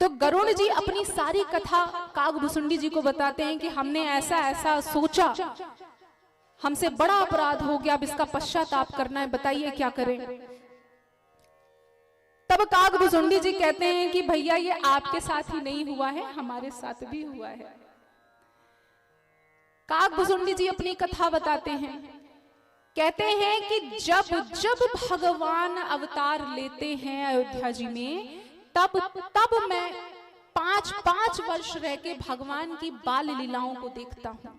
तो गरुड़ जी अपनी सारी कथा कागभुसुंडी जी को बताते हैं कि हमने ऐसा ऐसा सोचा, हमसे बड़ा अपराध हो गया, अब इसका पश्चाताप करना है, बताइए क्या करें। तब कागभुसुंडी जी कहते हैं कि भैया ये आपके साथ ही नहीं हुआ है, हमारे साथ भी हुआ है। कागभुसुंडी जी अपनी कथा बताते हैं, कहते हैं कि जब जब भगवान अवतार लेते हैं अयोध्या जी में, तब मैं 5 वर्ष रह के भगवान की बाल लीलाओं को देखता हूं।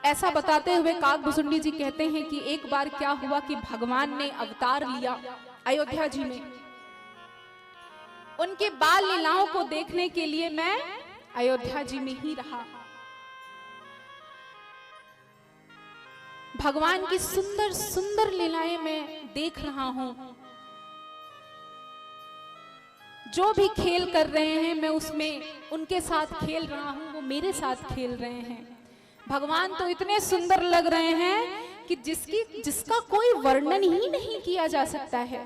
ऐसा बताते हुए कागभुसुंडी जी कहते हैं कि एक बार क्या हुआ कि भगवान ने अवतार लिया अयोध्या जी में, उनके बाल लीलाओं को देखने के लिए मैं अयोध्या जी में ही रहा। भगवान की सुंदर सुंदर लीलाएं मैं देख रहा हूं, जो भी खेल कर रहे हैं मैं उसमें उनके साथ खेल रहा हूं, वो मेरे साथ खेल रहे हैं। भगवान तो इतने सुंदर लग रहे हैं कि जिसका कोई वर्णन ही नहीं किया जा सकता है।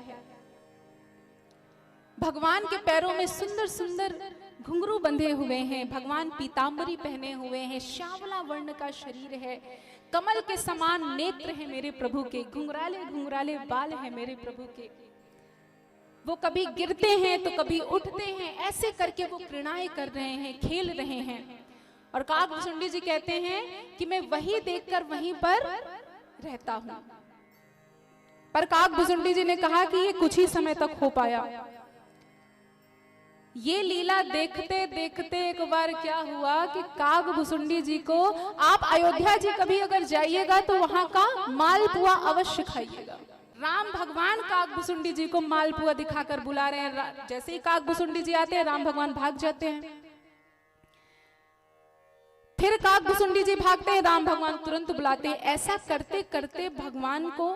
भगवान के पैरों में सुंदर सुंदर घुंघरू बंधे हुए हैं, भगवान पीतांबरी पहने हुए हैं, श्यामला वर्ण का शरीर है, कमल के समान नेत्र है मेरे प्रभु के, घुंघराले घुंघराले बाल है मेरे प्रभु के। वो कभी गिरते हैं तो कभी उठते हैं, ऐसे करके वो क्रीड़ाएं कर रहे हैं, खेल रहे हैं। और कागभुसुंडी जी कहते हैं कि मैं वही देखकर वहीं पर रहता हूं। पर कागभुसुंडी जी ने कहा कि ये कुछ ही समय तक हो पाया। ये लीला देखते देखते एक बार क्या हुआ कि कागभुसुंडी जी को, आप अयोध्या जी कभी अगर जाइएगा तो वहां का मालपुआ अवश्य खाइएगा। राम भगवान कागभुसुंडी जी को मालपुआ दिखाकर बुला रहे हैं। जैसे ही कागभुसुंडी जी आते हैं, राम भगवान भाग जाते हैं। फिर कागभुसुंडी जी भागते हैं, राम भगवान तुरंत बुलाते हैं। ऐसा करते करते भगवान को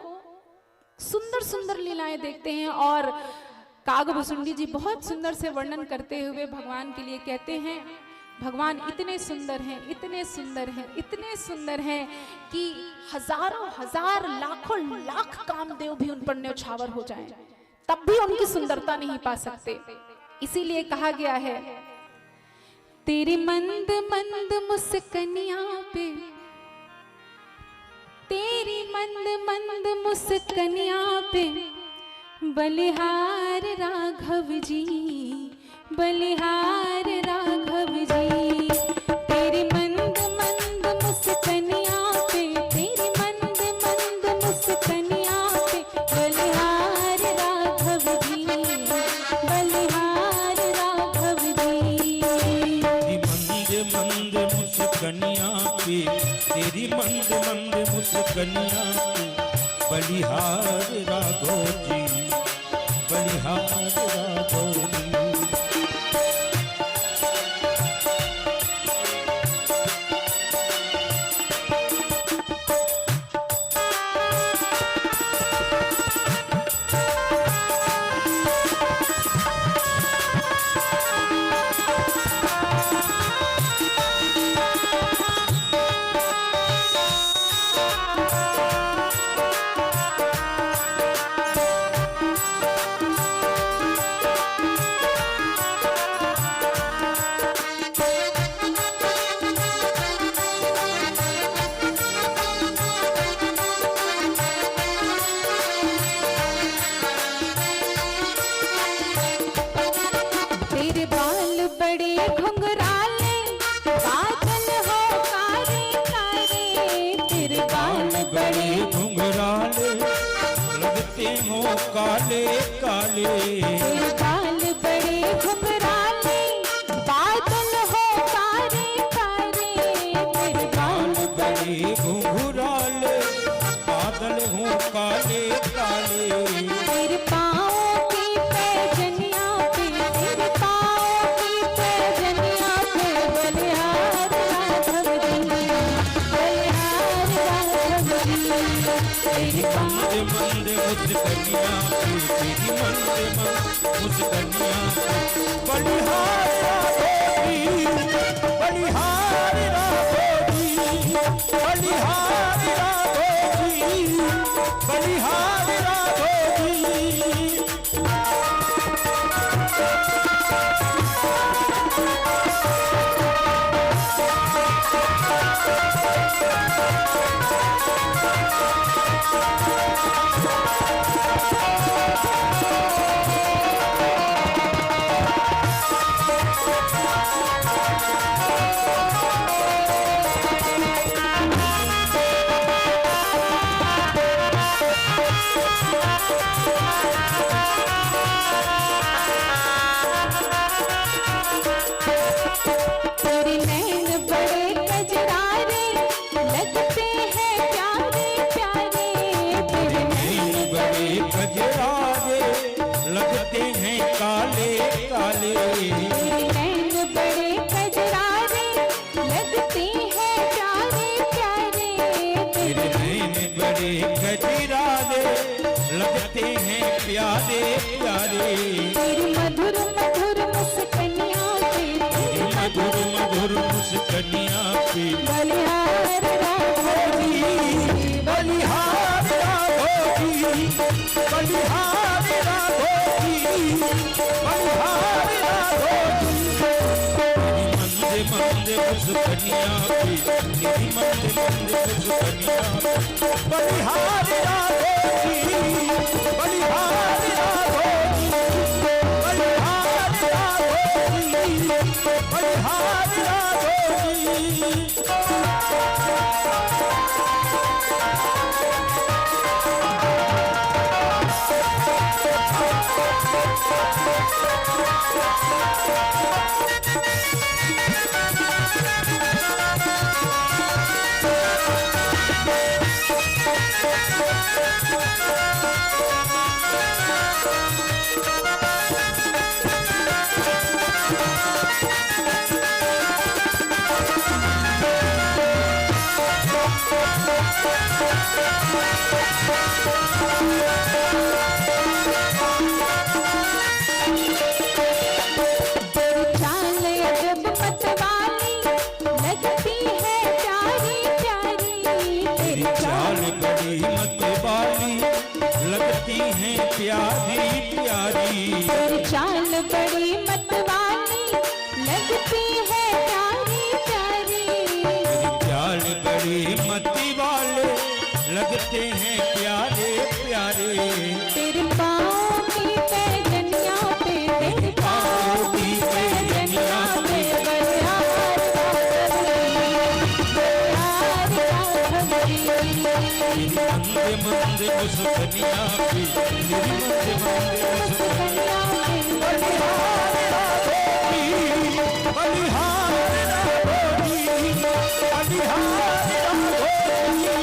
सुंदर सुंदर लीलाएं देखते हैं। और कागभुसुंडी जी बहुत सुंदर से वर्णन करते हुए भगवान के लिए कहते हैं, भगवान इतने सुंदर हैं, इतने सुंदर हैं, इतने सुंदर हैं कि हजारों हजार लाखों लाख कामदेव भी उन पर न्यौछावर हो जाएं, तब भी उनकी सुंदरता नहीं पा सकते। इसीलिए कहा गया है, तेरी मंद मंद मुस्कनिया पे, तेरी मंद मंद मुस्कनिया पे, बलिहार राघव जी, बलिहार राघव जी। तेरी मंद मंद मुस्कनिया पे, तेरी मंद मंद मुस्कनिया पे, बलिहार राघव जी, बलिहार राघव जी। तेरी मंद मंद मुस्कनिया पे, तेरी मंद मंद मुस्कनिया पे, बलिहार राघव जी, बलिहार राघव जी। काले काले तेरे बाल बड़े घुंघराले, बादल हो कारे कारे। तेरे बाल बड़े घुंघराले, बादल हो काले काले। तेरे पाँव की पैजनिया पे, तेरे पाँव की पैजनिया पे, बलिहार राघव जी, बलिहार राघव जी। तेरे मंद मंद मुस्कनिया पे, तेरी मंद मंद मुस्कनिया पे, बलिहार राघव जी, बलिहार राघव जी, बलिहार राघव जी, बलिहार राघव जी। प्यारे प्यारे तेरी मधुर मधुर मुस्कनिया पे, तेरी मधुर मधुर मुस्कनिया पे बलिहार राघोजी, बलिहार राघोजी, बलिहार राघोजी, बलिहार राघोजी। तेरी मंदे मंदे मुस्कनिया पे, तेरी मंदे मंदे मुस्कनिया पे बलिहार राघोजी, बलिहार राघोजी, बलिहार राघोजी, बलिहार राघोजी। प्यारी प्यारी तेरी चाल बड़ी मतवाली लगती है प्यारी प्यारी, तेरी चाल बड़ी मती वाले लगते हैं प्यारे प्यारे। तेरे पाँव की पैजनिया पे, तेरे पाँव की पैजनिया पे बलिहार राघोजी, तेरी मंदे मंदे मुस्कनिया पे, तेरी मंदे मंदे मुस्कनिया पे बलिहार राघोजी, बलिहार राघोजी, बलिहार राघोजी,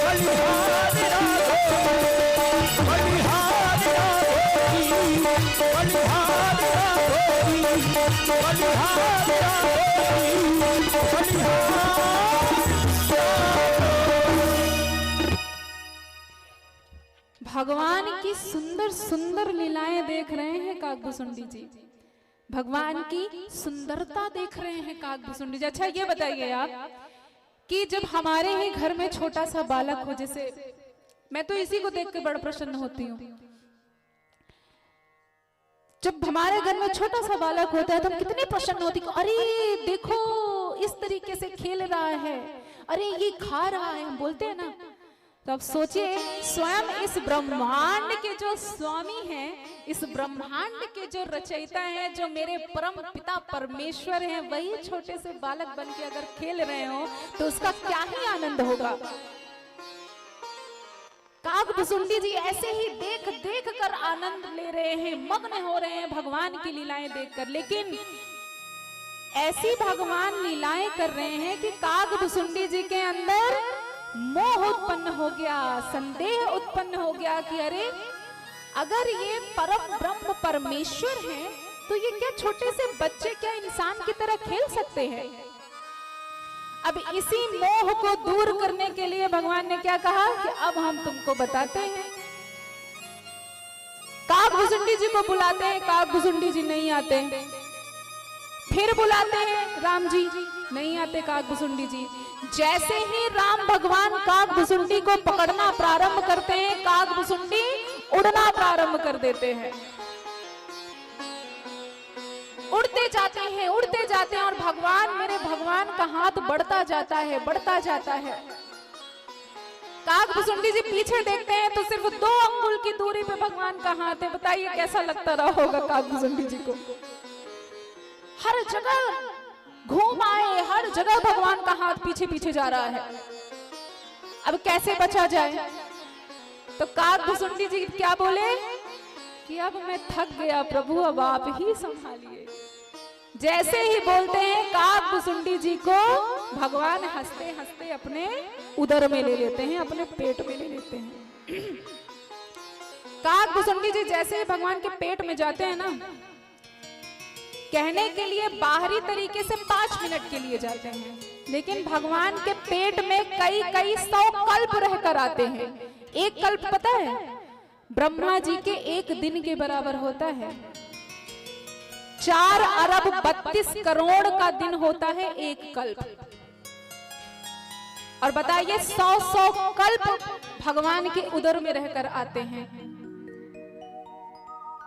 बलिहार राघोजी, बलिहार राघोजी, बलिहार राघोजी, बलिहार राघोजी, बलिहार। भगवान की सुंदर सुंदर लीलाएं देख रहे हैं काकभुसुंडी जी, भगवान की सुंदरता देख रहे हैं काकभुसुंडी जी। अच्छा ये बताइए आप कि जब हमारे ही घर में छोटा सा बालक हो, जैसे मैं तो इसी को देख के बड़ा प्रसन्न होती हूँ, जब हमारे घर में छोटा सा बालक होता है तो हम कितने प्रसन्न होती हैं, अरे देखो इस तरीके से खेल रहा है, अरे ये खा रहा है, हम बोलते हैं ना। तो अब सोचिए स्वयं इस ब्रह्मांड के जो स्वामी हैं, इस ब्रह्मांड के जो रचयिता हैं, जो मेरे परम पिता परमेश्वर हैं, वही छोटे से बालक बन के अगर खेल रहे हो तो उसका क्या ही आनंद होगा। काकभुसुंडी जी ऐसे ही देख देख कर आनंद ले रहे हैं, मग्न हो रहे हैं भगवान की लीलाएं देखकर। लेकिन ऐसी भगवान लीलाएं कर रहे हैं कि काकभुसुंडी जी के अंदर मोह उत्पन्न हो गया, संदेह उत्पन्न हो गया कि अरे अगर ये परम ब्रह्म परमेश्वर हैं तो ये क्या छोटे से बच्चे क्या इंसान की तरह खेल सकते हैं। अब इसी मोह को दूर करने के लिए भगवान ने क्या कहा कि अब हम तुमको बताते हैं। काकभुसुंडी जी को बुलाते हैं, काकभुसुंडी जी नहीं आते, फिर बुलाते हैं राम जी, नहीं आते काकभुसुंडी जी। जैसे ही राम भगवान काकभुसुंडी को पकड़ना प्रारंभ करते हैं, काकभुसुंडी उड़ना प्रारंभ कर देते हैं। उड़ते जाते हैं और भगवान, मेरे भगवान का हाथ बढ़ता जाता है, बढ़ता जाता है। कागभुसुंडी जी पीछे देखते हैं तो सिर्फ 2 अंगुल की दूरी पे भगवान का हाथ है। बताइए कैसा लगता रहा होगा कागभुसुंडी जी को। हर जगह घूम आए, हर जगह भगवान का हाथ पीछे पीछे जा रहा है। अब कैसे बचा जाए? तो कागभुसुंडी जी क्या बोले कि अब मैं थक गया प्रभु, अब आप ही संभालिए। जैसे ही बोलते हैं कागभुसुंडी जी को भगवान हंसते हंसते अपने उदर में ले लेते हैं, अपने पेट में ले लेते हैं। कागभुसुंडी जी जैसे ही भगवान के पेट में जाते हैं ना, कहने के लिए बाहरी तरीके से 5 मिनट के लिए जाते हैं, लेकिन भगवान के पेट में कई कई 100 कल्प रहकर आते हैं। एक कल्प पता है ब्रह्मा जी के 1 दिन के बराबर होता है। 4 अरब 32 करोड़ का दिन होता है एक कल्प। और बताइए 100 कल्प भगवान के उदर में रहकर आते हैं।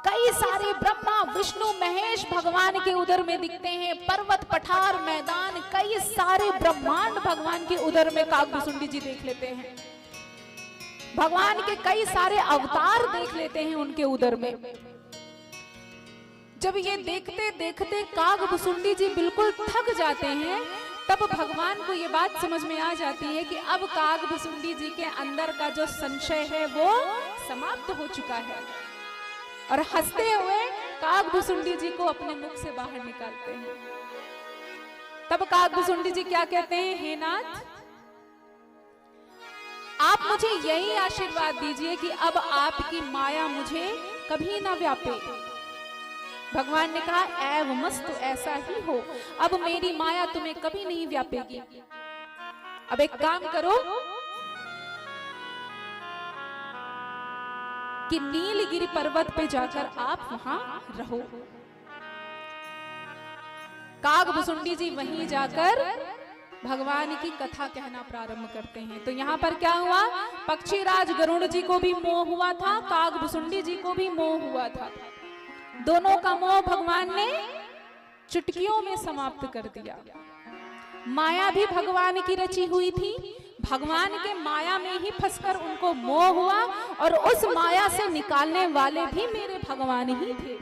कई सारे ब्रह्मा विष्णु महेश भगवान के उदर में दिखते हैं। पर्वत पठार मैदान कई सारे ब्रह्मांड भगवान के उदर में कागभुसुंडी जी देख लेते हैं। भगवान के कई सारे अवतार देख लेते हैं उनके उदर में। जब ये देखते देखते कागभुसुंडी जी बिल्कुल थक जाते हैं, तब भगवान को ये बात समझ में आ जाती है कि अब कागभुसुंडी जी के अंदर का जो संशय है वो समाप्त हो चुका है। और हंसते हुए कागभुसुंडी जी को अपने मुख से बाहर निकालते हैं। तब कागभुसुंडी जी क्या कहते हैं, हे नाथ, आप मुझे यही आशीर्वाद दीजिए कि अब आपकी माया मुझे कभी ना व्यापे। भगवान ने कहा, ऐव मस्तु, ऐसा ही हो, अब मेरी माया तुम्हें कभी नहीं व्यापेगी। अब एक काम करो कि नीलगिरी पर्वत पे जाकर आप वहां रहो। कागभुसुंडी जी वहीं जाकर भगवान की कथा कहना प्रारंभ करते हैं। तो यहाँ पर क्या हुआ, पक्षीराज गरुड़ जी को भी मोह हुआ था, कागभुसुंडी जी को भी मोह हुआ था। दोनों का मोह भगवान ने चुटकियों में समाप्त कर दिया। माया भी भगवान की रची हुई थी, भगवान के माया में ही फंसकर उनको मोह हुआ, और उस माया से निकालने वाले भी मेरे भगवान ही थे।